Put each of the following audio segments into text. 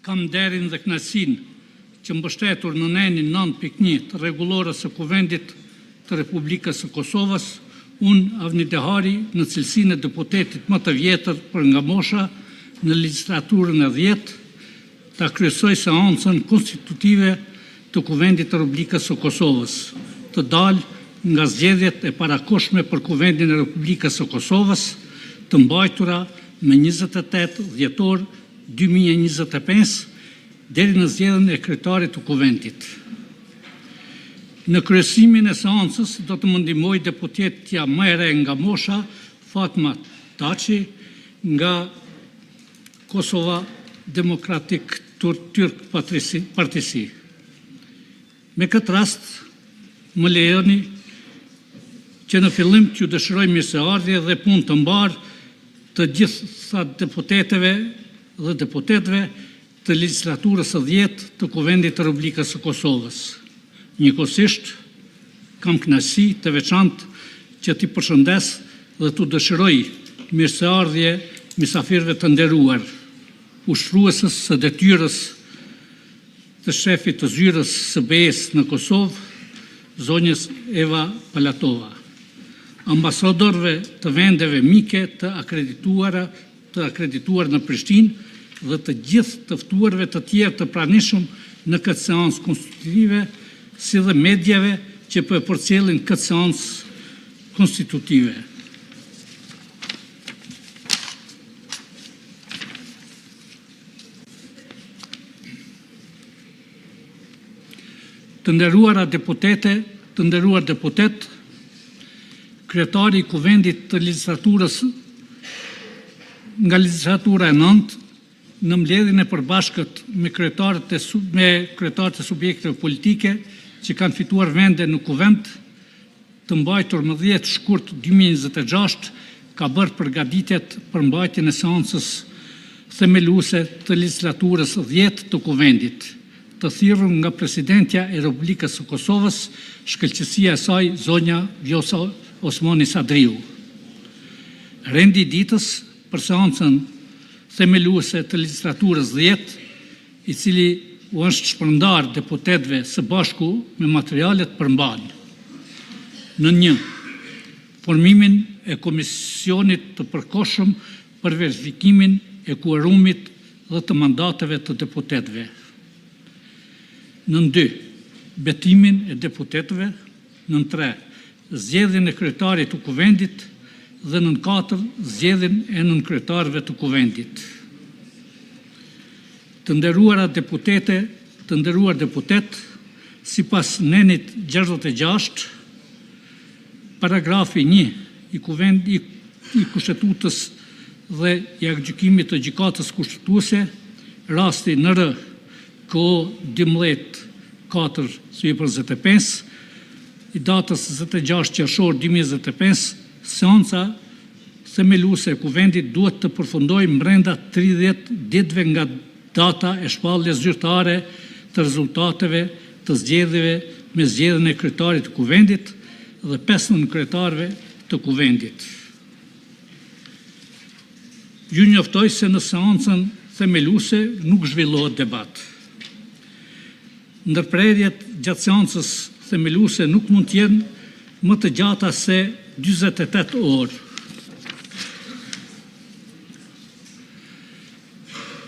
Kam nderin dhe kënaqësinë që mbështetur në nenin 9.1 të rregullorës së Kuvendit të Republikës së Kosovës, unë Avni Dehari, në cilësinë e deputetit më të vjetër për nga mosha në legjislaturën e 10, ta kryesoj seancën konstitutive të Kuvendit të Republikës së Kosovës, të dalë nga zgjedhjet e parakoshme për Kuvendin e Republikës së Kosovës, të mbajtura me 28 dhjetor 2025 deri në zgjedhjen e kryetarit të Kuvendit. Në kryesimin e seancës do të më ndihmoj deputetja më e re nga mosha, Fatma Taçi, nga Kosova Demokratik Türk Partisi. Me këtë rast, më lejoni që në fillim t'ju dëshiroj mirëseardhje dhe punë të mbarë të gjitha deputetëve dhe deputetëve të legjislaturës së 10 të Kuvendit të Republikës së Kosovës. Njëkohësisht, kam kënaqësi të veçantë që t'i përshëndes dhe t'u dëshiroj mirëseardhje mysafirëve të nderuar, ushtruesës së detyrës të shefit të zyrës së BE-s në Kosovë, zonjës Eva Palatova, ambasadorëve të vendeve mike të akredituar në Prishtinë dhe të gjithë të ftuarve të tjerë të pranishëm në këtë seancë konstitutive, si dhe medjave që po e përcjellin këtë seancë konstitutive. Të nderuara deputete, të nderuar deputet, kryetari i Kuvendit të legjislaturës nga legjislatura e 9, në mbledhjen e përbashkët me kryetarët e subjekteve politike që kanë fituar vende në Kuvend, të mbajtur më 10 shkurt 2026, ka bërë përgatitjet për mbajtjen e seancës themeluese të legjislaturës 10 të Kuvendit, të thirrur nga Presidentja e Republikës së Kosovës, shkëlqësia e saj zonja Vjosa Osmani Sadriu. Rendi i ditës për seancën themeluese të legjislaturës 10, i cili u është shpërndar deputetëve së bashku me materialet përmban. Në 1. Formimin e komisionit të përkohshëm për verifikimin e kuorumit dhe të mandateve të deputetëve. Në 2. Betimin e deputetëve. Në 3. Zgjedhjen e kryetarit të Kuvendit dhe në 4. Zgjedhjen e nënkretarëve të Kuvendit. Të nderuara deputete, të nderuar deputet, sipas nenit 66, paragrafi 1 i Kushtetutës dhe i aktgjykimit të gjykatës kushtetuese, rasti NR KO 12/4/25, i datës 26 qershor 2025, seanca themeluese e Kuvendit duhet të përfundojë brenda 30 ditëve nga data e shpalljes zyrtare të rezultateve të zgjedhjeve me zgjedhjen e kryetarit të Kuvendit dhe 5 nënkretarëve të Kuvendit. Ju njoftoj se në seancën themeluese nuk zhvillohet debat. Ndërprerjet gjatë seancës themeluese nuk mund të jenë më të gjata se 48 orë.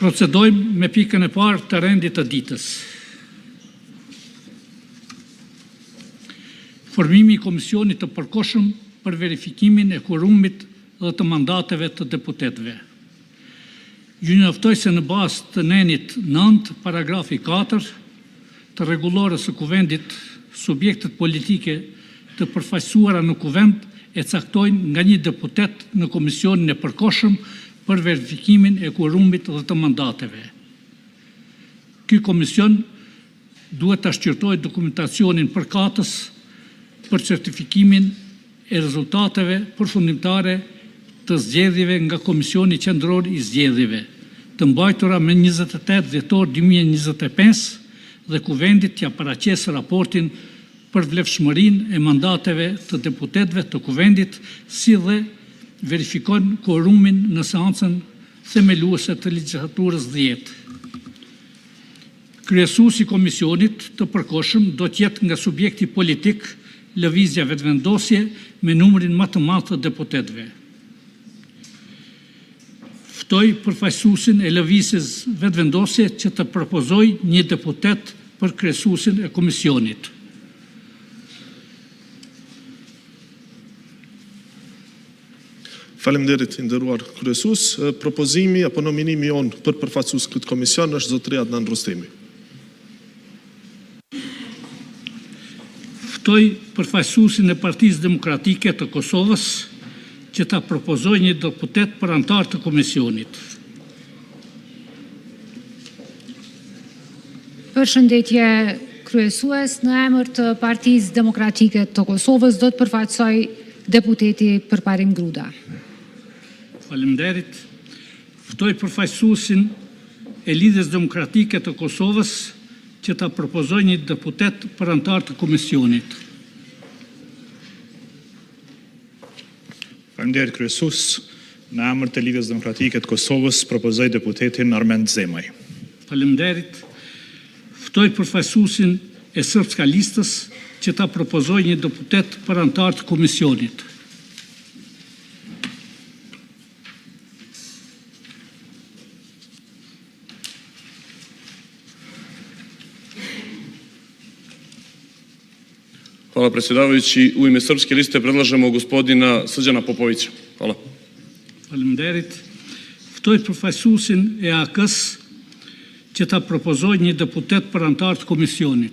Procedojmë me pikën e parë të rendit të ditës. Formimi i komisionit të përkohshëm për verifikimin e kuorumit dhe të mandateve të deputetëve. Ju njoftoj se në bazë të nenit 9, paragrafi 4 të rregullorës së Kuvendit, subjektet politike të përfaqësuara në Kuvend e caktojnë nga një deputet në komisionin e përkohshëm për verifikimin e kuorumit dhe të mandateve. Ky komision duhet të shqyrtojë dokumentacionin përkatës për certifikimin e rezultateve përfundimtare të zgjedhjeve nga Komisioni Qendror i Zgjedhjeve, të mbajtura me 28 dhjetor 2025 dhe Kuvendit t'ia paraqesë raportin për vlefshmërinë e mandateve të deputetëve të Kuvendit, si dhe verifikon kuorumin në seancën themeluese të legjislaturës 10. Kryesuesi i komisionit të përkohshëm do të jetë nga subjekti politik Lëvizja Vetëvendosje me numrin më të madh të deputetëve. Ftoj përfaqësuesin e Lëvizjes Vetëvendosje që të propozojë një deputet për kryesuesin e komisionit. Faleminderit i nderuar kryesues. Propozimi apo nominimi jon për përfaqësues këtë komision është zotëria Adnan Rustemi. Ftoj përfaqësuesin e Partisë Demokratike të Kosovës që ta propozojë një deputet për antar të komisionit. Përshëndetje kryesues, në emër të Partisë Demokratike të Kosovës do të përfaqësoj deputeti Përparim Gruda. Faleminderit. Ftoj përfaqësuesin e Lidhjes Demokratike të Kosovës që ta propozojë një deputet për antar të komisionit. Faleminderit kryesues, në emër të Lidhjes Demokratike të Kosovës propozoj deputetin Armend Zemaj. Faleminderit. Ftoj përfaqësuesin e Srpska Listës që ta propozojë një deputet për antar të komisionit. Hvala predsjedavajući. U ime Srpske liste predlažemo gospodina Srđana Popovića. Hvala. Faleminderit. Ftoj përfaqësuesin e AK-s që ta propozojë një deputet për antar të komisionit.